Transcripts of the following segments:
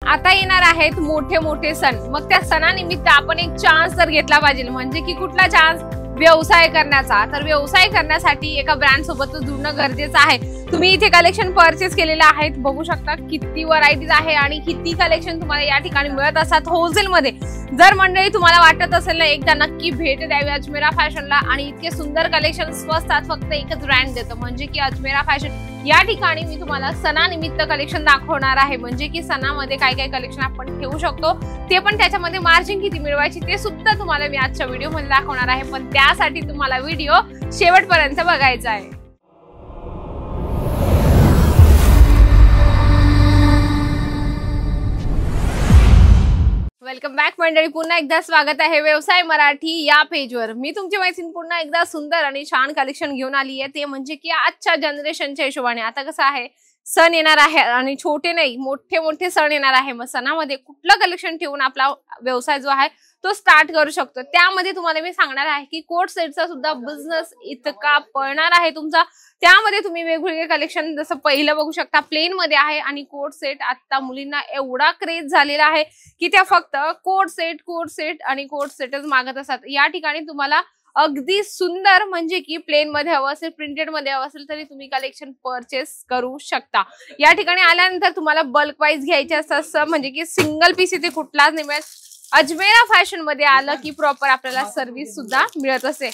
आता येणार आहेत मोठे मोठे सण, मग त्या सणानिमित्त आपण एक चान्स तर घेतला पाहिजे, म्हणजे की कुठला चान्स? व्यवसाय करण्याचा। तर व्यवसाय करण्यासाठी एका ब्रँड सोबत जुळणं गरजेचं आहे। तुम्ही इथे कलेक्शन परचेस केलेले आहेत, बघू शकता किती व्हरायटीज आहे आणि किती कलेक्शन तुम्हाला या ठिकाणी मिळत असतात होलसेल मध्ये। जर मंडळी तुम्हाला वाटत असेल ना एकदा नक्की भेट द्यावी अजमेरा फॅशनला, आणि इतके सुंदर कलेक्शन स्वस्तात फक्त एकच ब्रँड देतो म्हणजे की अजमेरा फॅशन। या ठिकाणी मी तुम्हाला सणानिमित्त कलेक्शन दाखवणार आहे, म्हणजे की सणामध्ये काय काय कलेक्शन आपण ठेवू शकतो, ते पण त्याच्यामध्ये मार्जिन किती मिळवायची ते सुद्धा तुम्हाला मी आजच्या व्हिडिओ मध्ये दाखवणार आहे। पण त्यासाठी तुम्हाला व्हिडिओ शेवटपर्यंत बघायचा आहे। वेलकम बॅक मंडळी, पुन्हा एकदा स्वागत आहे व्यवसाय मराठी या पेजवर। मी तुमची मैत्रीण पुन्हा एकदा सुंदर आणि छान कलेक्शन घेऊन आली आहे, ते म्हणजे की आजच्या जनरेशनच्या हिशोबाने। आता कसं आहे, सण येणार आहे आणि छोटे नाही मोठे मोठे सण येणार आहे, मग सणामध्ये कुठलं कलेक्शन ठेवून आपला व्यवसाय जो आहे तो स्टार्ट करू शकतो। त्यामध्ये तुम्हाला मी सांगणार आहे की कोट सेटचा सुद्धा बिझनेस इतका पळणार आहे तुमचा। त्यामध्ये तुम्ही वेगवेगळे कलेक्शन, जसं पहिलं बघू शकता प्लेन मध्ये आहे, आणि कोट सेट आता मुलींना एवढा क्रेज झालेला आहे की त्या फक्त कोट सेट आणि कोट सेटच मागत असतात। या ठिकाणी तुम्हाला अगदी सुंदर, म्हणजे की प्लेन मध्ये हवं असेल, प्रिंटेड मध्ये हवं असेल तरी तुम्ही कलेक्शन परचेस करू शकता। या ठिकाणी आल्यानंतर तुम्हाला बल्क वाईज घ्यायचे असतात, म्हणजे की सिंगल पीस इथे कुठलाच नाही मिळत। अजमेरा फॅशन मध्ये आलं की प्रॉपर आपल्याला सर्व्हिस सुद्धा मिळत असते।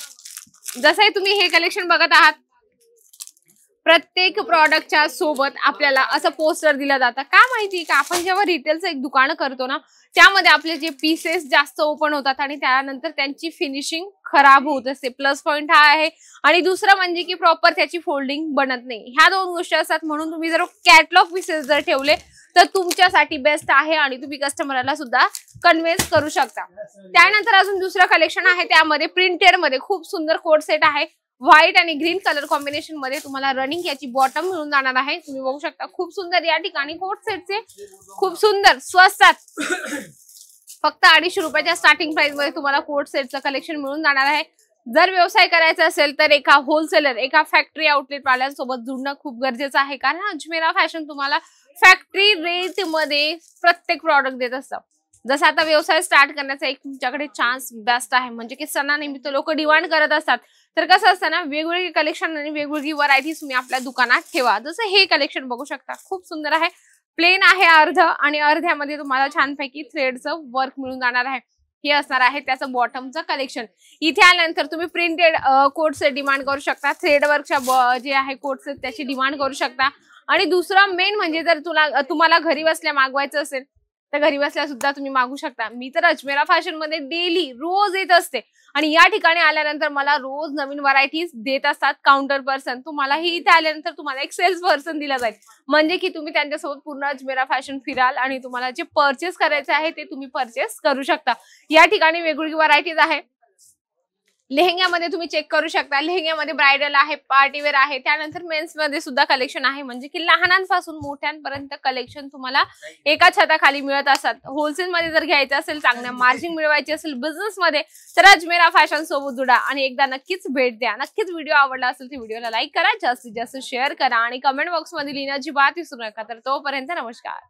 जसं तुम्ही हे कलेक्शन बघत आहात, प्रत्येक प्रॉडक्टच्या सोबत आपल्याला असं पोस्टर दिलं जातं। का माहिती का, आपण जेव्हा रिटेलचं एक दुकान करतो ना, त्यामध्ये आपले जे पीसेस जास्त ओपन होतात आणि त्यानंतर त्यांची फिनिशिंग खराब होत असते। प्लस पॉइंट हा आहे, आणि दुसरं म्हणजे की प्रॉपर त्याची फोल्डिंग बनत नाही। ह्या दोन गोष्टी असतात, म्हणून तुम्ही जर कॅटलॉग पीसेस जर ठेवले तर तुमच्यासाठी बेस्ट आहे, आणि तुम्ही कस्टमरला सुद्धा कन्व्हिन्स करू शकता। त्यानंतर अजून दुसरं कलेक्शन आहे, त्यामध्ये प्रिंटेड मध्ये खूप सुंदर कोट सेट आहे। व्हाईट आणि ग्रीन कलर कॉम्बिनेशन मध्ये तुम्हाला रनिंग याची बॉटम मिळून जाणार आहे। तुम्ही बघू शकता खूप सुंदर या ठिकाणी कोट सेटचे खूप सुंदर स्वस्तात फक्त 250 रुपयाच्या स्टार्टिंग प्राइस मध्ये तुम्हाला कोट सेटचं कलेक्शन मिळून जाणार आहे। जर व्यवसाय करायचा असेल तर एका होलसेलर, एका फॅक्टरी आउटलेट वाल्यांसोबत जुळणं खूप गरजेचं आहे, कारण अजमेरा फॅशन तुम्हाला फॅक्टरी रेट मध्ये प्रत्येक प्रॉडक्ट देत असतं। जसं आता व्यवसाय स्टार्ट करण्याचा एक तुमच्याकडे चान्स बेस्ट आहे, म्हणजे की सणानिमित्त लोक डिमांड करत असतात। तर कसं असतं ना, वेगवेगळे कलेक्शन आणि वेगवेगळी व्हरायटीज तुम्ही आपल्या दुकानात ठेवा। जसं हे कलेक्शन बघू शकता, खूप सुंदर आहे, प्लेन आहे अर्ध, आणि अर्ध्यामध्ये तुम्हाला छानपैकी थ्रेडचं वर्क मिळून जाणार आहे। हे असणार आहे त्याचं बॉटमचं कलेक्शन। इथे आल्यानंतर तुम्ही प्रिंटेड कोट सेट डिमांड करू शकता, थ्रेड वर्कच्या जे आहे कोट सेट त्याची डिमांड करू शकता। आणि दुसरं मेन म्हणजे जर तुम्हाला घरी बसल्या मागवायचं असेल तर घरी बसल्या सुद्धा तुम्ही मागू शकता। मी तर अजमेरा फॅशन मध्ये डेली रोज येत असते, आणि या ठिकाणी आल्यानंतर मला रोज नवीन व्हरायटीज देत असतात काउंटर पर्सन। तुम्हालाही इथे आल्यानंतर तुम्हाला एक सेल्स पर्सन दिला जाईल, म्हणजे की तुम्ही त्यांच्यासोबत पूर्ण अजमेरा फॅशन फिराल आणि तुम्हाला जे परचेस करायचे आहे ते तुम्ही परचेस करू शकता। या ठिकाणी वेगवेगळी व्हरायटीज आहे। लेहंग्यामध्ये तुम्ही चेक करू शकता, लेहंग्यामध्ये ब्रायडल आहे, पार्टीवेअर आहे, त्यानंतर मेन्स मध्ये सुद्धा कलेक्शन आहे, म्हणजे की लहानांपासून मोठ्यांपर्यंत कलेक्शन तुम्हाला एका छताखाली मिळत असतात। होलसेल मध्ये जर घ्यायचं असेल, चांगल्या मार्जिन मिळवायची असेल बिझनेस मध्ये, तर अजमेरा फॅशन सोबत जुडा आणि एकदा नक्कीच भेट द्या। नक्कीच व्हिडिओ आवडला असेल तर व्हिडिओला लाईक करा, जास्तीत जास्त शेअर करा, आणि कमेंट बॉक्स मध्ये लिहिण्याची बात विसरू नका। तर तोपर्यंत नमस्कार।